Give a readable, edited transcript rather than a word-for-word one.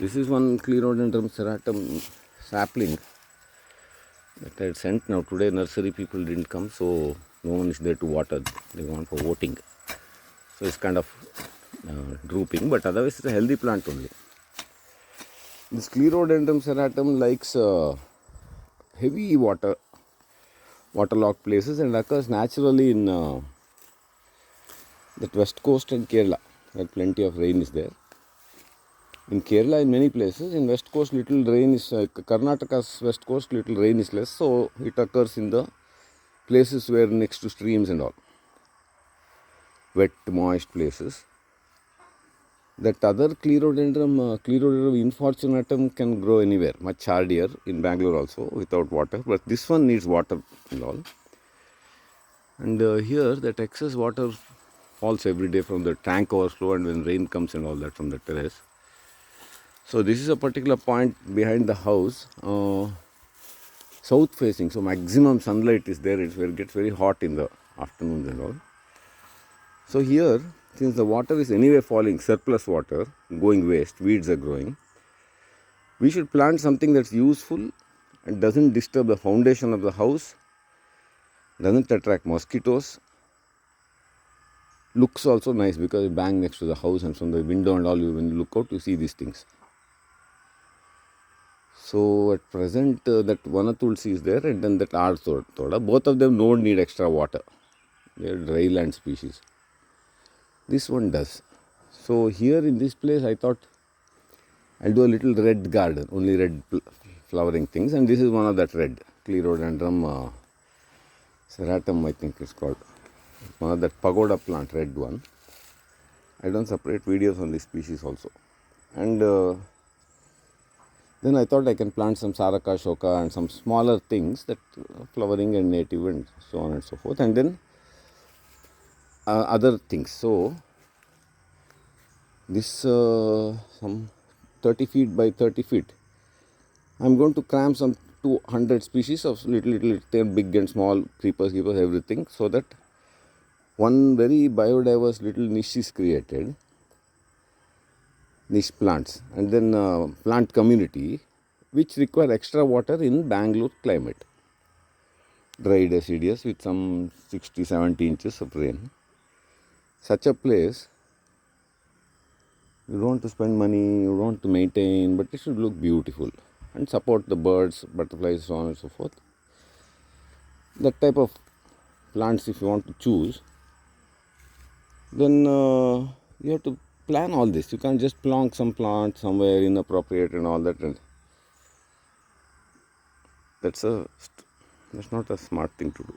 This is one Clerodendron serratum sapling that I had sent. Now today nursery people didn't come, so no one is there to water. They gone for voting. So it's kind of drooping, but otherwise it's a healthy plant only. This Clerodendron serratum likes heavy waterlogged places and occurs naturally in that west coast and Kerala, where plenty of rain is there. In Kerala, in many places, in west coast, little rain is, Karnataka's west coast, little rain is less, so it occurs in the places where next to streams and all, wet, moist places. That other Clerodendron infortunatum can grow anywhere, much hardier, in Bangalore also, without water, but this one needs water and all. And here, that excess water falls every day from the tank overflow and when rain comes and all that from the terrace. So this is a particular point behind the house, south facing, so maximum sunlight is there. It gets very hot in the afternoons and all. So here, since the water is anyway falling, surplus water, going waste, weeds are growing, we should plant something that's useful and doesn't disturb the foundation of the house, doesn't attract mosquitoes, looks also nice because you bang next to the house and from the window and all, when you look out, you see these things. So at present that Vanatulsi is there and then that Ardthoda. Both of them don't need extra water. They are dry land species. This one does. So here in this place I thought I'll do a little red garden, only red flowering things, and this is one of that red, Clerodendron serratum I think it's called. One of that pagoda plant, red one. I done separate videos on this species also. And then I thought I can plant some Saraka, Shoka and some smaller things that flowering and native and so on and so forth. And then other things. So this some 30 feet by 30 feet. I'm going to cram some 200 species of little big and small creepers, everything, so that one very biodiverse little niche is created. Niche plants and then plant community which require extra water in Bangalore climate, dry deciduous with some 60-70 inches of rain. Such a place, you don't want to spend money, you don't want to maintain, but it should look beautiful and support the birds, butterflies, so on and so forth. That type of plants if you want to choose, then you have to plan all this. You can't just plonk some plant somewhere inappropriate and all that. And that's not a smart thing to do.